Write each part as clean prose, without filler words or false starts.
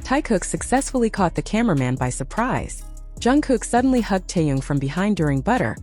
Taekook successfully caught the cameraman by surprise. Jungkook suddenly hugged Taehyung from behind during Butter,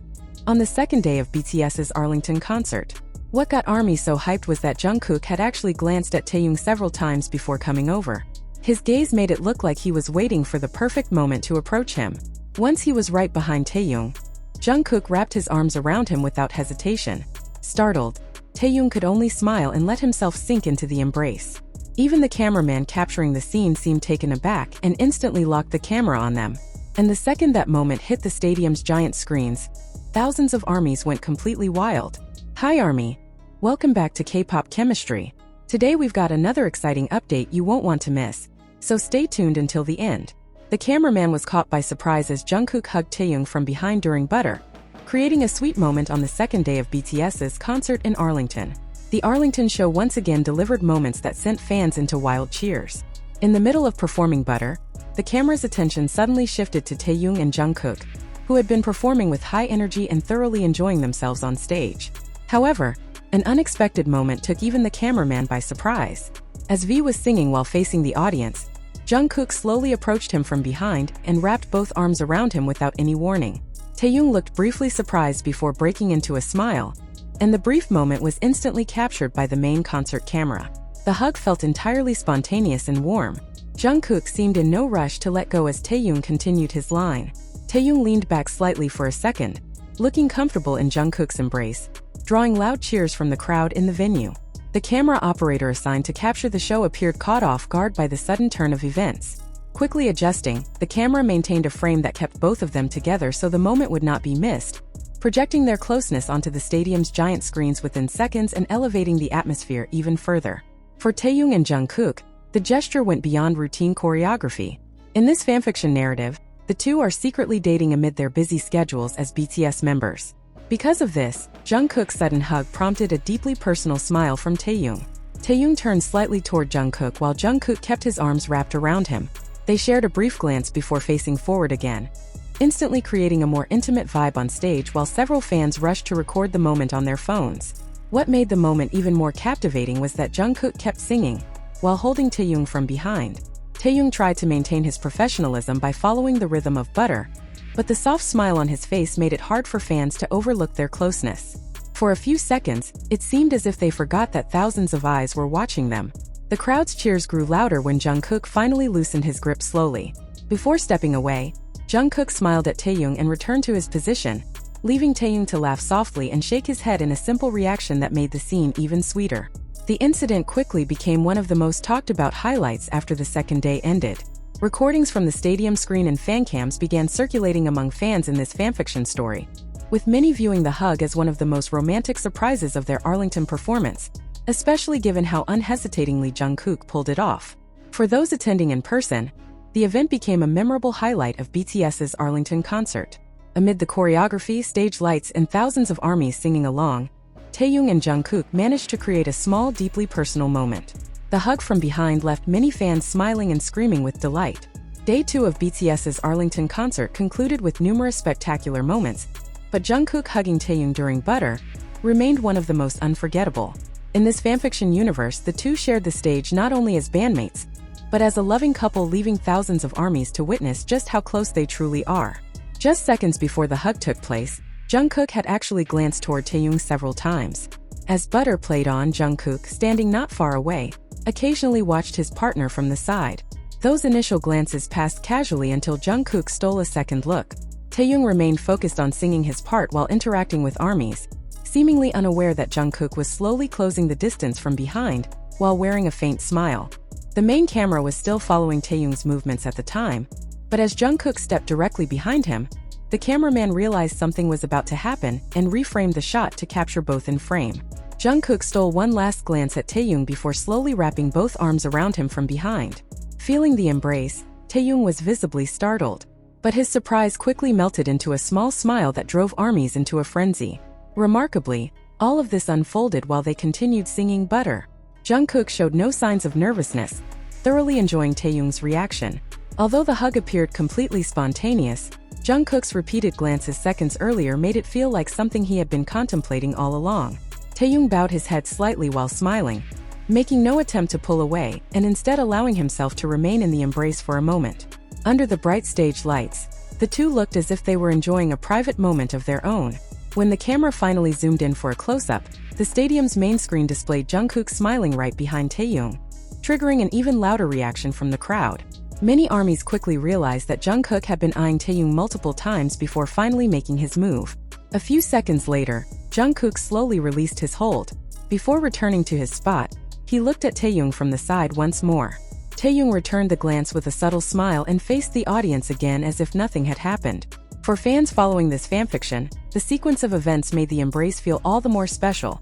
on the second day of BTS's Arlington concert. What got ARMY so hyped was that Jungkook had actually glanced at Taehyung several times before coming over. His gaze made it look like he was waiting for the perfect moment to approach him. Once he was right behind Taehyung, Jungkook wrapped his arms around him without hesitation. Startled, Taehyung could only smile and let himself sink into the embrace. Even the cameraman capturing the scene seemed taken aback and instantly locked the camera on them. And the second that moment hit the stadium's giant screens, thousands of ARMYs went completely wild. Hi ARMY! Welcome back to K-pop Chemistry. Today we've got another exciting update you won't want to miss, so stay tuned until the end. The cameraman was caught by surprise as Jungkook hugged Taehyung from behind during Butter, creating a sweet moment on the second day of BTS's concert in Arlington. The Arlington show once again delivered moments that sent fans into wild cheers. In the middle of performing Butter, the camera's attention suddenly shifted to Taehyung and Jungkook, who had been performing with high energy and thoroughly enjoying themselves on stage. However, an unexpected moment took even the cameraman by surprise. As V was singing while facing the audience, Jungkook slowly approached him from behind and wrapped both arms around him without any warning. Taehyung looked briefly surprised before breaking into a smile, and the brief moment was instantly captured by the main concert camera. The hug felt entirely spontaneous and warm. Jungkook seemed in no rush to let go as Taehyung continued his line. Taehyung leaned back slightly for a second, looking comfortable in Jungkook's embrace, drawing loud cheers from the crowd in the venue. The camera operator assigned to capture the show appeared caught off guard by the sudden turn of events. Quickly adjusting, the camera maintained a frame that kept both of them together so the moment would not be missed, projecting their closeness onto the stadium's giant screens within seconds and elevating the atmosphere even further. For Taehyung and Jungkook, the gesture went beyond routine choreography. In this fanfiction narrative, the two are secretly dating amid their busy schedules as BTS members. Because of this, Jungkook's sudden hug prompted a deeply personal smile from Taehyung. Taehyung turned slightly toward Jungkook while Jungkook kept his arms wrapped around him. They shared a brief glance before facing forward again, instantly creating a more intimate vibe on stage while several fans rushed to record the moment on their phones. What made the moment even more captivating was that Jungkook kept singing, while holding Taehyung from behind. Taehyung tried to maintain his professionalism by following the rhythm of Butter, but the soft smile on his face made it hard for fans to overlook their closeness. For a few seconds, it seemed as if they forgot that thousands of eyes were watching them. The crowd's cheers grew louder when Jungkook finally loosened his grip slowly. Before stepping away, Jungkook smiled at Taehyung and returned to his position, leaving Taehyung to laugh softly and shake his head in a simple reaction that made the scene even sweeter. The incident quickly became one of the most talked about highlights after the second day ended. Recordings from the stadium screen and fan cams began circulating among fans in this fanfiction story, with many viewing the hug as one of the most romantic surprises of their Arlington performance, especially given how unhesitatingly Jungkook pulled it off. For those attending in person, the event became a memorable highlight of BTS's Arlington concert. Amid the choreography, stage lights, and thousands of ARMYs singing along, Taehyung and Jungkook managed to create a small, deeply personal moment. The hug from behind left many fans smiling and screaming with delight. Day 2 of BTS's Arlington concert concluded with numerous spectacular moments, but Jungkook hugging Taehyung during Butter remained one of the most unforgettable. In this fanfiction universe, the two shared the stage not only as bandmates, but as a loving couple, leaving thousands of ARMYs to witness just how close they truly are. Just seconds before the hug took place, Jungkook had actually glanced toward Taehyung several times. As Butter played on, Jungkook, standing not far away, occasionally watched his partner from the side. Those initial glances passed casually until Jungkook stole a second look. Taehyung remained focused on singing his part while interacting with ARMYs, seemingly unaware that Jungkook was slowly closing the distance from behind while wearing a faint smile. The main camera was still following Taehyung's movements at the time, but as Jungkook stepped directly behind him, the cameraman realized something was about to happen and reframed the shot to capture both in frame. Jungkook stole one last glance at Taehyung before slowly wrapping both arms around him from behind. Feeling the embrace, Taehyung was visibly startled, but his surprise quickly melted into a small smile that drove ARMYs into a frenzy. Remarkably, all of this unfolded while they continued singing Butter. Jungkook showed no signs of nervousness, thoroughly enjoying Taehyung's reaction. Although the hug appeared completely spontaneous, Jungkook's repeated glances seconds earlier made it feel like something he had been contemplating all along. Taehyung bowed his head slightly while smiling, making no attempt to pull away and instead allowing himself to remain in the embrace for a moment. Under the bright stage lights, the two looked as if they were enjoying a private moment of their own. When the camera finally zoomed in for a close-up, the stadium's main screen displayed Jungkook smiling right behind Taehyung, triggering an even louder reaction from the crowd. Many armies quickly realized that Jungkook had been eyeing Taehyung multiple times before finally making his move. A few seconds later, Jungkook slowly released his hold. Before returning to his spot, he looked at Taehyung from the side once more. Taehyung returned the glance with a subtle smile and faced the audience again as if nothing had happened. For fans following this fanfiction, the sequence of events made the embrace feel all the more special.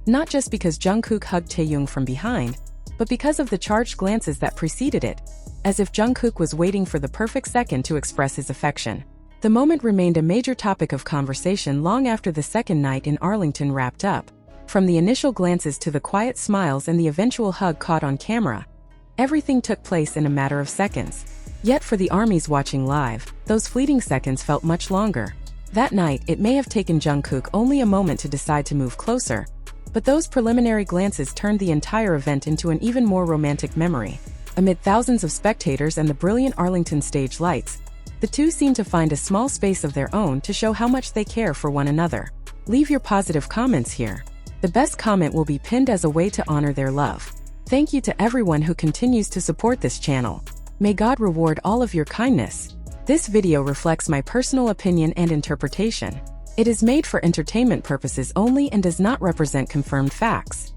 Not just because Jungkook hugged Taehyung from behind, but because of the charged glances that preceded it, as if Jungkook was waiting for the perfect second to express his affection. The moment remained a major topic of conversation long after the second night in Arlington wrapped up. From the initial glances to the quiet smiles and the eventual hug caught on camera, everything took place in a matter of seconds. Yet for the armies watching live, those fleeting seconds felt much longer. That night, it may have taken Jungkook only a moment to decide to move closer, but those preliminary glances turned the entire event into an even more romantic memory. Amid thousands of spectators and the brilliant Arlington stage lights, the two seem to find a small space of their own to show how much they care for one another. Leave your positive comments here. The best comment will be pinned as a way to honor their love. Thank you to everyone who continues to support this channel. May God reward all of your kindness. This video reflects my personal opinion and interpretation. It is made for entertainment purposes only and does not represent confirmed facts.